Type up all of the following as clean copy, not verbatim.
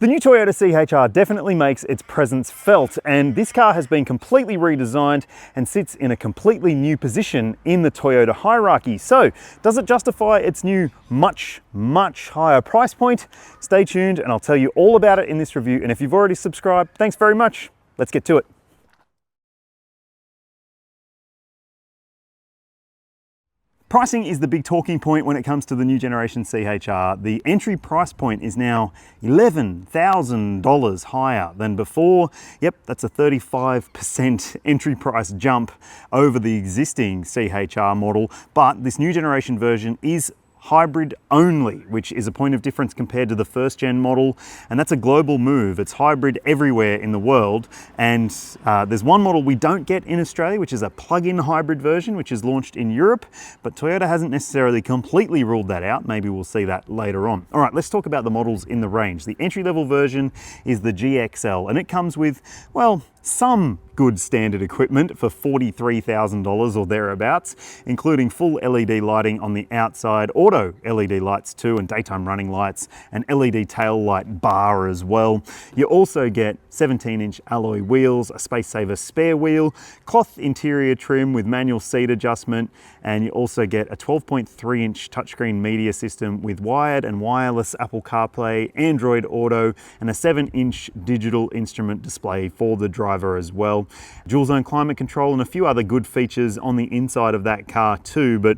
The new Toyota CHR definitely makes its presence felt, and this car has been completely redesigned and sits in a completely new position in the Toyota hierarchy. So, does it justify its new much higher price point? Stay tuned and I'll tell you all about it in this review, and if you've already subscribed, thanks very much. Let's get to it. Pricing is the big talking point when it comes to the new generation CHR. The entry price point is now $11,000 higher than before. Yep, that's a 35% entry price jump over the existing CHR model, but this new generation version is hybrid only, which is a point of difference compared to the first gen model, and that's a global move. It's hybrid everywhere in the world, and there's one model we don't get in Australia, which is a plug-in hybrid version, which is launched in Europe, but Toyota hasn't necessarily completely ruled that out. Maybe we'll see that later on. All right, let's talk about the models in the range. The entry-level version is the GXL, and it comes with, well, some good standard equipment for $43,000 or thereabouts, including full LED lighting on the outside, auto LED lights too, and daytime running lights, and LED tail light bar as well. You also get 17-inch alloy wheels, a space saver spare wheel, cloth interior trim with manual seat adjustment, and you also get a 12.3-inch touchscreen media system with wired and wireless Apple CarPlay, Android Auto, and a 7-inch digital instrument display for the driver as well. Dual zone climate control and a few other good features on the inside of that car too, but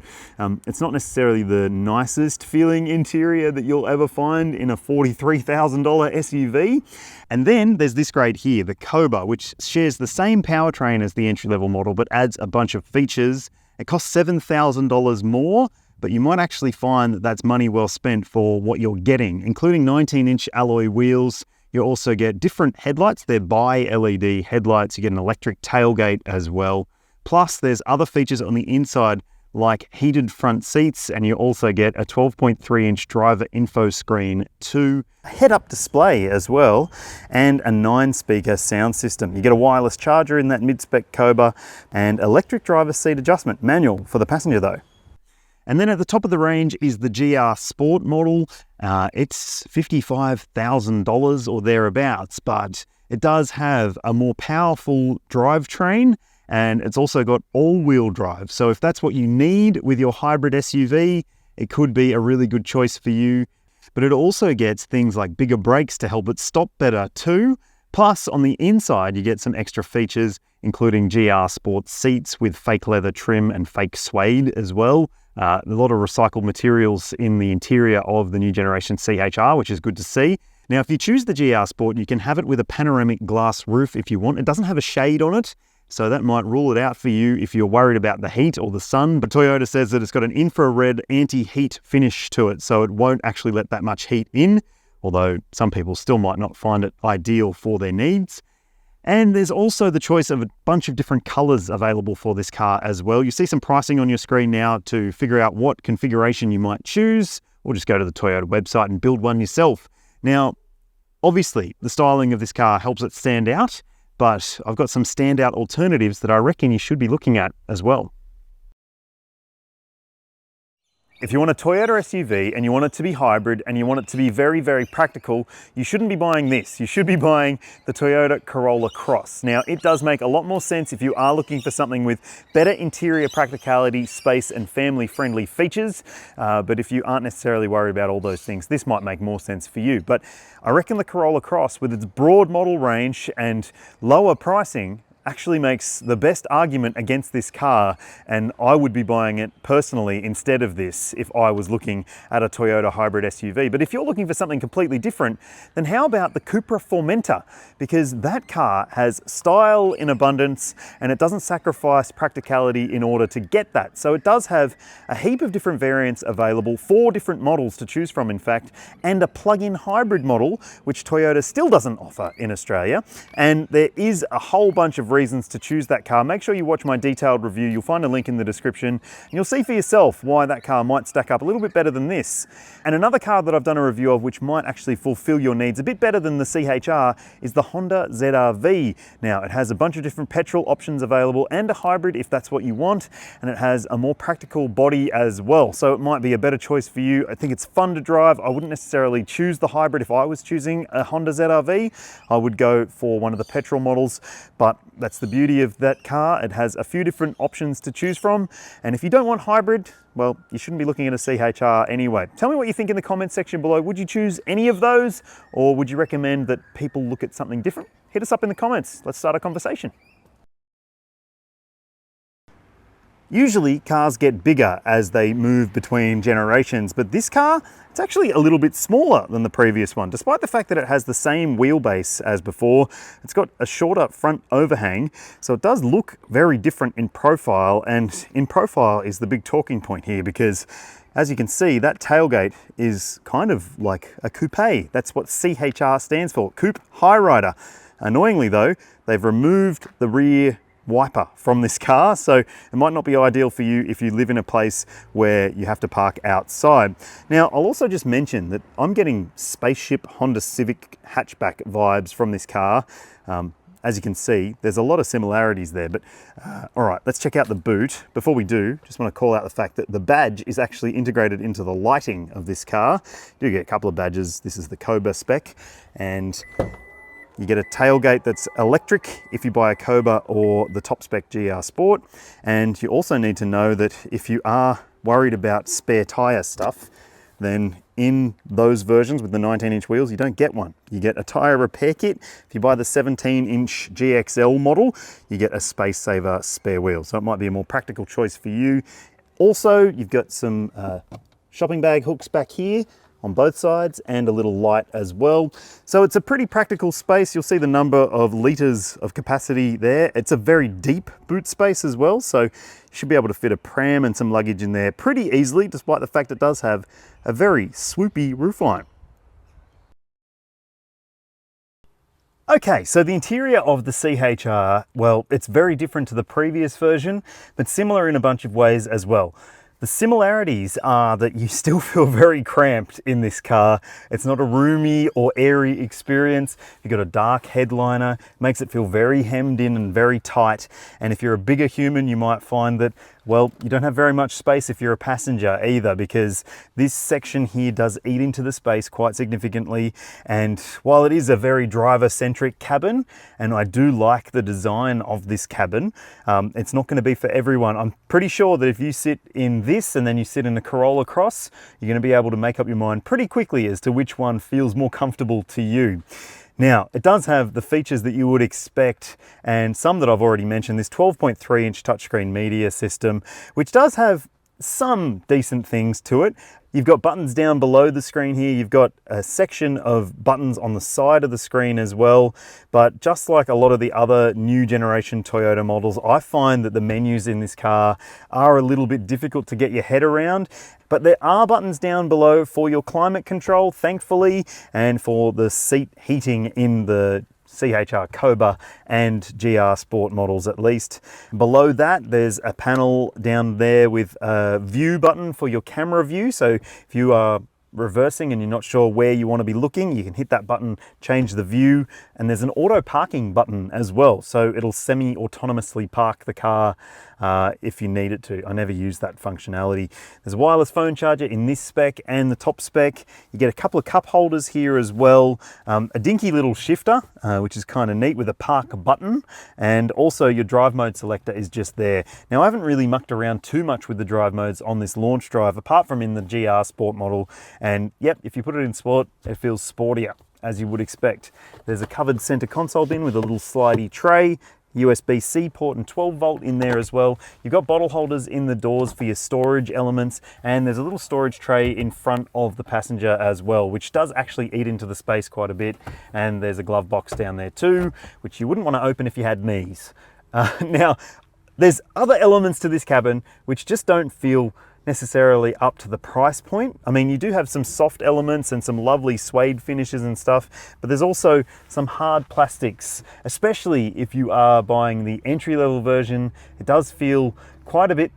it's not necessarily the nicest feeling interior that you'll ever find in a $43,000 SUV. And then there's this grade here, the Cobra, which shares the same powertrain as the entry-level model, but adds a bunch of features. It costs $7,000 more, but you might actually find that that's money well spent for what you're getting, including 19-inch alloy wheels. You also get different headlights. They're bi-LED headlights. You get an electric tailgate as well. Plus, there's other features on the inside like heated front seats, and you also get a 12.3-inch driver info screen too, a head-up display as well, and a 9-speaker sound system. You get a wireless charger in that mid-spec Cobra, and electric driver seat adjustment, manual for the passenger though. And then at the top of the range is the GR Sport model. It's $55,000 or thereabouts, but it does have a more powerful drivetrain, and it's also got all-wheel drive. So if that's what you need with your hybrid SUV, it could be a really good choice for you. But it also gets things like bigger brakes to help it stop better too. Plus, on the inside, you get some extra features, including GR Sport seats with fake leather trim and fake suede as well. A lot of recycled materials in the interior of the new generation CHR, which is good to see. Now, if you choose the GR Sport, you can have it with a panoramic glass roof if you want. It doesn't have a shade on it, so that might rule it out for you if you're worried about the heat or the sun. But Toyota says that it's got an infrared anti-heat finish to it, so it won't actually let that much heat in, although some people still might not find it ideal for their needs. And there's also the choice of a bunch of different colors available for this car as well. You see some pricing on your screen now to figure out what configuration you might choose, or just go to the Toyota website and build one yourself. Now, obviously, the styling of this car helps it stand out, but I've got some standout alternatives that I reckon you should be looking at as well. If you want a Toyota SUV and you want it to be hybrid and you want it to be very practical, you shouldn't be buying this. You should be buying the Toyota Corolla Cross. Now, it does make a lot more sense if you are looking for something with better interior practicality, space, and family-friendly features. But if you aren't necessarily worried about all those things, this might make more sense for you. But I reckon the Corolla Cross, with its broad model range and lower pricing, actually makes the best argument against this car, and I would be buying it personally instead of this if I was looking at a Toyota hybrid SUV. But if you're looking for something completely different, then how about the Cupra Formentor? Because that car has style in abundance and it doesn't sacrifice practicality in order to get that. So it does have a heap of different variants available, 4 different models to choose from in fact, and a plug-in hybrid model, which Toyota still doesn't offer in Australia. And there is a whole bunch of reasons to choose that car, make sure you watch my detailed review. You'll find a link in the description and you'll see for yourself why that car might stack up a little bit better than this. And another car that I've done a review of which might actually fulfill your needs a bit better than the CHR is the Honda ZR-V. Now, it has a bunch of different petrol options available and a hybrid if that's what you want, and it has a more practical body as well. So it might be a better choice for you. I think it's fun to drive. I wouldn't necessarily choose the hybrid if I was choosing a Honda ZR-V. I would go for one of the petrol models, but that's the beauty of that car. It has a few different options to choose from. And if you don't want hybrid, well, you shouldn't be looking at a CHR anyway. Tell me what you think in the comments section below. Would you choose any of those, or would you recommend that people look at something different? Hit us up in the comments. Let's start a conversation. Usually cars get bigger as they move between generations, but this car, it's actually a little bit smaller than the previous one. Despite the fact that it has the same wheelbase as before, it's got a shorter front overhang, so it does look very different in profile, and in profile is the big talking point here because as you can see, that tailgate is kind of like a coupe. That's what CHR stands for, Coupe High Rider. Annoyingly though, they've removed the rear wiper from this car, so it might not be ideal for you if you live in a place where you have to park outside. Now, I'll also just mention that I'm getting spaceship Honda Civic hatchback vibes from this car. As you can see, there's a lot of similarities there, but all right, let's check out the boot. Before we do, just want to call out the fact that the badge is actually integrated into the lighting of this car. You do get a couple of badges. This is the Cobra spec, and you get a tailgate that's electric if you buy a Cobra or the top spec GR Sport. And you also need to know that if you are worried about spare tire stuff, then in those versions with the 19-inch wheels, you don't get one. You get a tire repair kit. If you buy the 17-inch GXL model, you get a space saver spare wheel. So it might be a more practical choice for you. Also, you've got some shopping bag hooks back here on both sides and a little light as well. So it's a pretty practical space. You'll see the number of litres of capacity there. It's a very deep boot space as well, so you should be able to fit a pram and some luggage in there pretty easily, despite the fact it does have a very swoopy roofline. Okay, so the interior of the CHR, well, it's very different to the previous version, but similar in a bunch of ways as well. The similarities are that you still feel very cramped in this car. It's not a roomy or airy experience. You've got a dark headliner, makes it feel very hemmed in and very tight. And if you're a bigger human, you might find that, well, you don't have very much space if you're a passenger either, because this section here does eat into the space quite significantly. And while it is a very driver-centric cabin, and I do like the design of this cabin, it's not going to be for everyone. I'm pretty sure that if you sit in this and then you sit in a Corolla Cross, you're going to be able to make up your mind pretty quickly as to which one feels more comfortable to you. Now, it does have the features that you would expect, and some that I've already mentioned, this 12.3-inch touchscreen media system, which does have some decent things to it. You've got buttons down below the screen here. You've got a section of buttons on the side of the screen as well. But just like a lot of the other new generation Toyota models, I find that the menus in this car are a little bit difficult to get your head around. But there are buttons down below for your climate control, thankfully, and for the seat heating in the CHR Cobra and GR Sport models at least. Below that, there's a panel down there with a view button for your camera view. So if you are reversing and you're not sure where you want to be looking, you can hit that button, change the view, and there's an auto parking button as well. So it'll semi-autonomously park the car if you need it to. I never use that functionality. There's a wireless phone charger in this spec and the top spec. You get a couple of cup holders here as well. A dinky little shifter, which is kind of neat with a park button. And also your drive mode selector is just there. Now, I haven't really mucked around too much with the drive modes on this launch drive, apart from in the GR Sport model. And yep, if you put it in Sport, it feels sportier, as you would expect. There's a covered center console bin with a little slidey tray, USB-C port and 12 volt in there as well. You've got bottle holders in the doors for your storage elements, and there's a little storage tray in front of the passenger as well, which does actually eat into the space quite a bit. And there's a glove box down there too, which you wouldn't want to open if you had knees. Now, there's other elements to this cabin which just don't feel necessarily up to the price point. I mean, you do have some soft elements and some lovely suede finishes and stuff, but there's also some hard plastics, especially if you are buying the entry-level version. It does feel quite a bit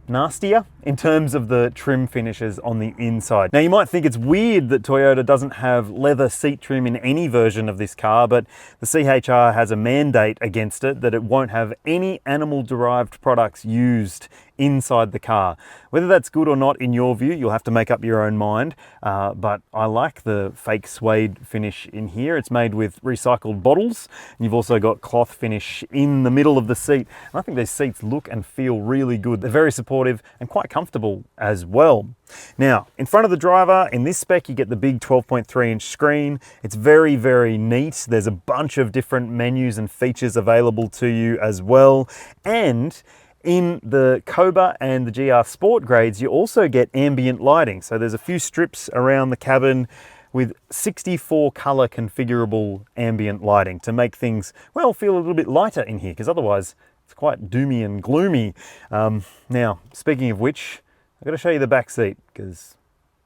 nastier in terms of the trim finishes on the inside. Now, you might think it's weird that Toyota doesn't have leather seat trim in any version of this car, but the CHR has a mandate against it that it won't have any animal-derived products used inside the car. Whether that's good or not in your view, you'll have to make up your own mind, but I like the fake suede finish in here. It's made with recycled bottles, and you've also got cloth finish in the middle of the seat. And I think these seats look and feel really good. They're very supportive and quite comfortable as well. Now, in front of the driver, in this spec, you get the big 12.3-inch screen. It's very, very neat. There's a bunch of different menus and features available to you as well. And in the Cobra and the GR Sport grades, you also get ambient lighting. So there's a few strips around the cabin with 64 color configurable ambient lighting to make things, well, feel a little bit lighter in here, because otherwise it's quite doomy and gloomy. Now, speaking of which, I've got to show you the back seat, because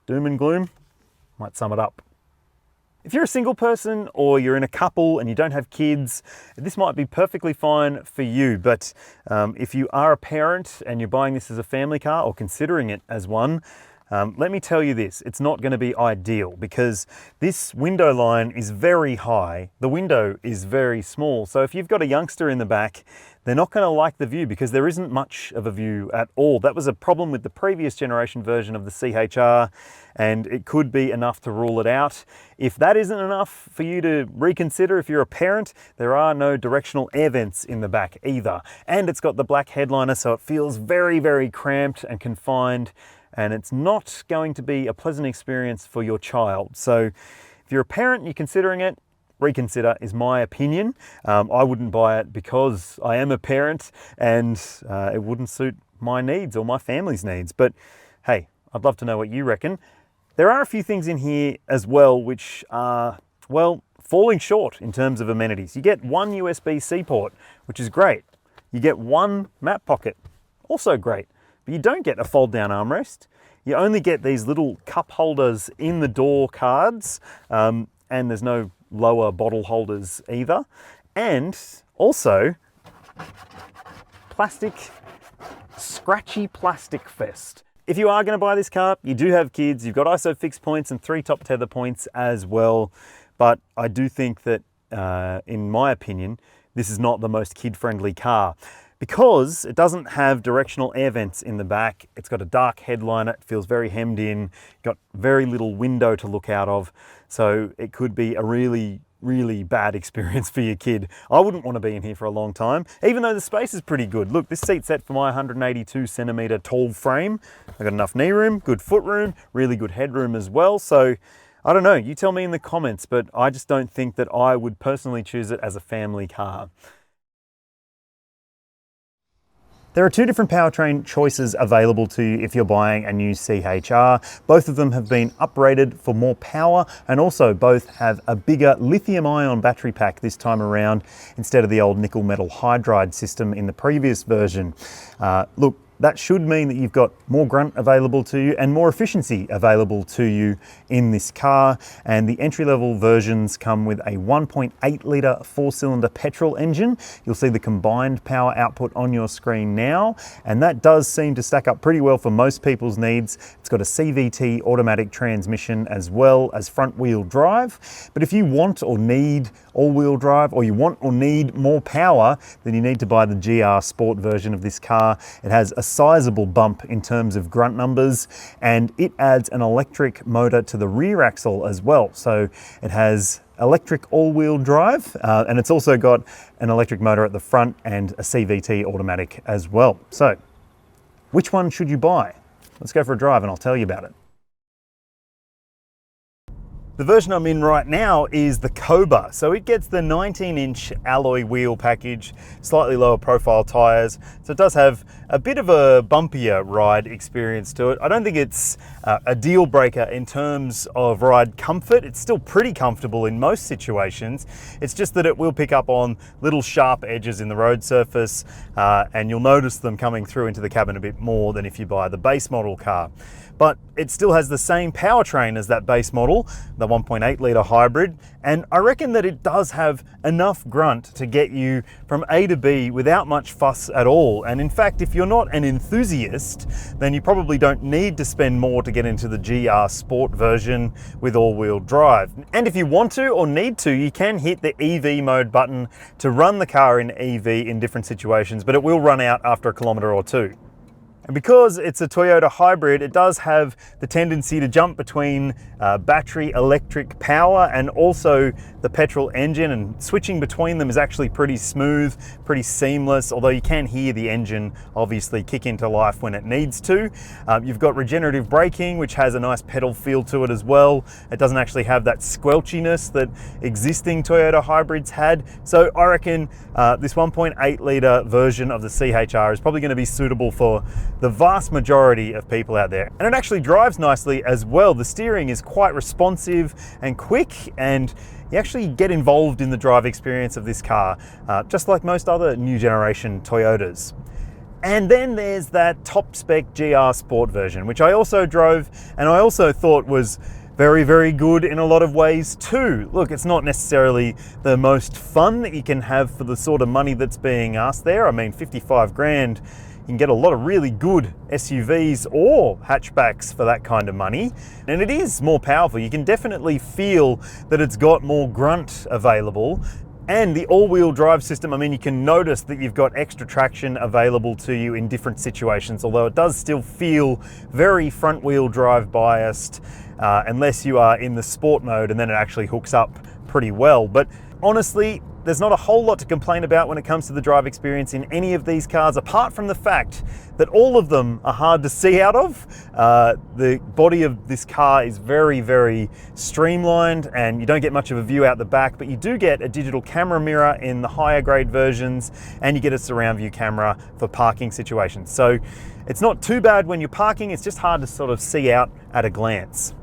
doom and gloom might sum it up. If you're a single person or you're in a couple and you don't have kids, this might be perfectly fine for you. But if you are a parent and you're buying this as a family car or considering it as one, let me tell you this, it's not going to be ideal, because this window line is very high. The window is very small. So if you've got a youngster in the back, they're not going to like the view, because there isn't much of a view at all. That was a problem with the previous generation version of the CHR, and it could be enough to rule it out. If that isn't enough for you to reconsider, if you're a parent, there are no directional air vents in the back either. And it's got the black headliner, so it feels very, very cramped and confined, and it's not going to be a pleasant experience for your child. So if you're a parent and you're considering it, reconsider is my opinion. I wouldn't buy it because I am a parent and it wouldn't suit my needs or my family's needs. But hey, I'd love to know what you reckon. There are a few things in here as well which are, well, falling short in terms of amenities. You get one USB-C port, which is great. You get one map pocket, also great. But you don't get a fold-down armrest. You only get these little cup holders in the door cards, and there's no lower bottle holders either. And also, scratchy plastic fest. If you are going to buy this car, you do have kids, you've got ISO fixed points and 3 top tether points as well. But I do think that, in my opinion, this is not the most kid-friendly car, because it doesn't have directional air vents in the back. It's got a dark headliner, it feels very hemmed in, got very little window to look out of. So it could be a really, really bad experience for your kid. I wouldn't want to be in here for a long time, even though the space is pretty good. Look, this seat's set for my 182 centimeter tall frame. I've got enough knee room, good foot room, really good headroom as well. So I don't know, you tell me in the comments, but I just don't think that I would personally choose it as a family car. There are 2 different powertrain choices available to you if you're buying a new CHR. Both of them have been uprated for more power, and also both have a bigger lithium-ion battery pack this time around instead of the old nickel metal hydride system in the previous version. Look, that should mean that you've got more grunt available to you and more efficiency available to you in this car. And the entry-level versions come with a 1.8 litre 4-cylinder petrol engine. You'll see the combined power output on your screen now, and that does seem to stack up pretty well for most people's needs. It's got a CVT automatic transmission as well as front-wheel drive. But if you want or need all-wheel drive, or you want or need more power, then you need to buy the GR Sport version of this car. It has a sizable bump in terms of grunt numbers, and it adds an electric motor to the rear axle as well. So it has electric all-wheel drive, and it's also got an electric motor at the front and a CVT automatic as well. So which one should you buy? Let's go for a drive and I'll tell you about it. The version I'm in right now is the Cobra, so it gets the 19-inch alloy wheel package, slightly lower profile tyres, so it does have a bit of a bumpier ride experience to it. I don't think it's a deal breaker in terms of ride comfort. It's still pretty comfortable in most situations. It's just that it will pick up on little sharp edges in the road surface, and you'll notice them coming through into the cabin a bit more than if you buy the base model car. But it still has the same powertrain as that base model, the 1.8 litre hybrid, and I reckon that it does have enough grunt to get you from A to B without much fuss at all. And in fact, if you're not an enthusiast, then you probably don't need to spend more to get into the GR Sport version with all-wheel drive. And if you want to or need to, you can hit the EV mode button to run the car in EV in different situations, but it will run out after a kilometre or two. And because it's a Toyota hybrid, it does have the tendency to jump between battery electric power and also the petrol engine, and switching between them is actually pretty smooth, pretty seamless, although you can hear the engine obviously kick into life when it needs to. You've got regenerative braking, which has a nice pedal feel to it as well. It doesn't actually have that squelchiness that existing Toyota hybrids had. So I reckon this 1.8 litre version of the CHR is probably going to be suitable for the vast majority of people out there. And it actually drives nicely as well. The steering is quite responsive and quick, and you actually get involved in the drive experience of this car, just like most other new generation Toyotas. And then there's that top spec GR Sport version, which I also drove and I also thought was very, very good in a lot of ways too. Look, it's not necessarily the most fun that you can have for the sort of money that's being asked there. I mean, 55 grand, you can get a lot of really good SUVs or hatchbacks for that kind of money. And it is more powerful. You can definitely feel that it's got more grunt available. And the all-wheel drive system, I mean, you can notice that you've got extra traction available to you in different situations, although it does still feel very front-wheel drive biased, unless you are in the sport mode, and then it actually hooks up pretty well. But honestly, there's not a whole lot to complain about when it comes to the drive experience in any of these cars, apart from the fact that all of them are hard to see out of. The body of this car is very, very streamlined, and you don't get much of a view out the back, but you do get a digital camera mirror in the higher grade versions, and you get a surround view camera for parking situations. So it's not too bad when you're parking, it's just hard to sort of see out at a glance.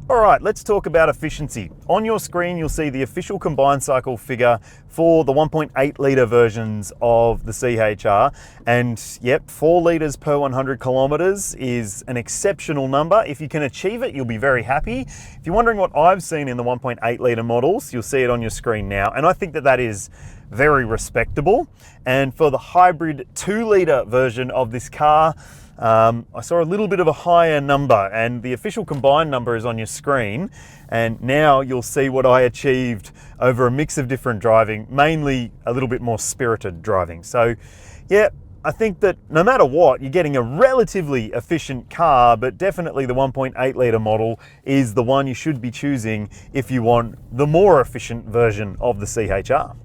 All right, let's talk about efficiency. On your screen, you'll see the official combined cycle figure for the 1.8 litre versions of the CHR. And yep, 4 litres per 100 kilometres is an exceptional number. If you can achieve it, you'll be very happy. If you're wondering what I've seen in the 1.8 litre models, you'll see it on your screen now. And I think that that is very respectable. And for the hybrid 2 litre version of this car, I saw a little bit of a higher number, and the official combined number is on your screen. And now you'll see what I achieved over a mix of different driving, mainly a little bit more spirited driving. So yeah, I think that no matter what, you're getting a relatively efficient car, but definitely the 1.8 litre model is the one you should be choosing if you want the more efficient version of the CHR.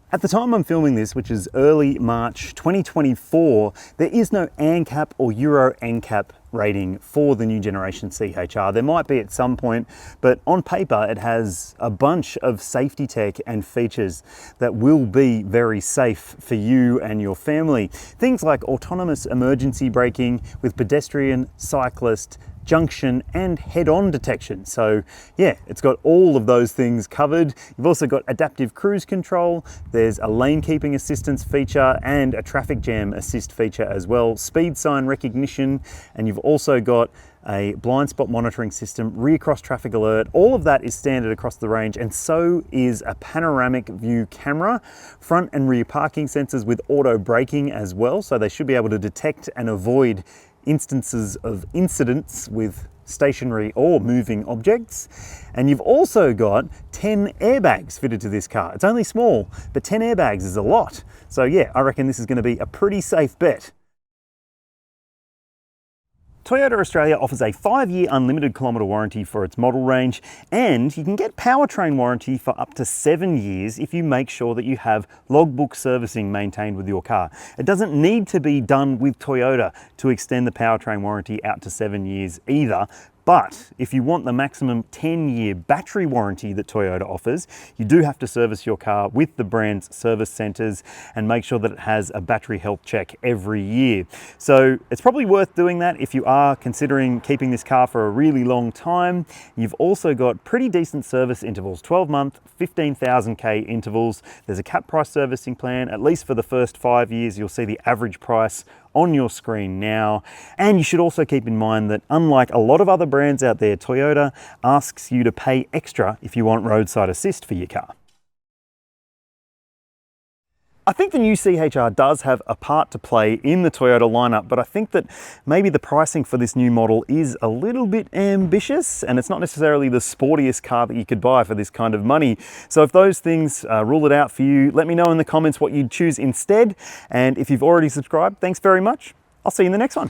At the time I'm filming this, which is early March 2024, there is no ANCAP or Euro NCAP rating for the new generation CHR. There might be at some point, but on paper it has a bunch of safety tech and features that will be very safe for you and your family. Things like autonomous emergency braking with pedestrian, cyclist, junction and head-on detection. So yeah, it's got all of those things covered. You've also got adaptive cruise control, there's a lane keeping assistance feature and a traffic jam assist feature as well, speed sign recognition, and you've also got a blind spot monitoring system, rear cross traffic alert. All of that is standard across the range, and so is a panoramic view camera, front and rear parking sensors with auto braking as well, so they should be able to detect and avoid instances of incidents with stationary or moving objects. And you've also got 10 airbags fitted to this car. It's only small, but 10 airbags is a lot. So yeah, I reckon this is going to be a pretty safe bet. Toyota Australia offers a 5-year unlimited kilometre warranty for its model range, and you can get powertrain warranty for up to 7 years if you make sure that you have logbook servicing maintained with your car. It doesn't need to be done with Toyota to extend the powertrain warranty out to 7 years either. But if you want the maximum 10-year battery warranty that Toyota offers, you do have to service your car with the brand's service centres and make sure that it has a battery health check every year. So it's probably worth doing that if you are considering keeping this car for a really long time. You've also got pretty decent service intervals, 12-month, 15,000k intervals. There's a cap price servicing plan, at least for the first 5 years. You'll see the average price on your screen now. And you should also keep in mind that unlike a lot of other brands out there, Toyota asks you to pay extra if you want roadside assist for your car. I think the new CHR does have a part to play in the Toyota lineup, but I think that maybe the pricing for this new model is a little bit ambitious, and it's not necessarily the sportiest car that you could buy for this kind of money. So if those things rule it out for you, let me know in the comments what you'd choose instead. And if you've already subscribed, thanks very much. I'll see you in the next one.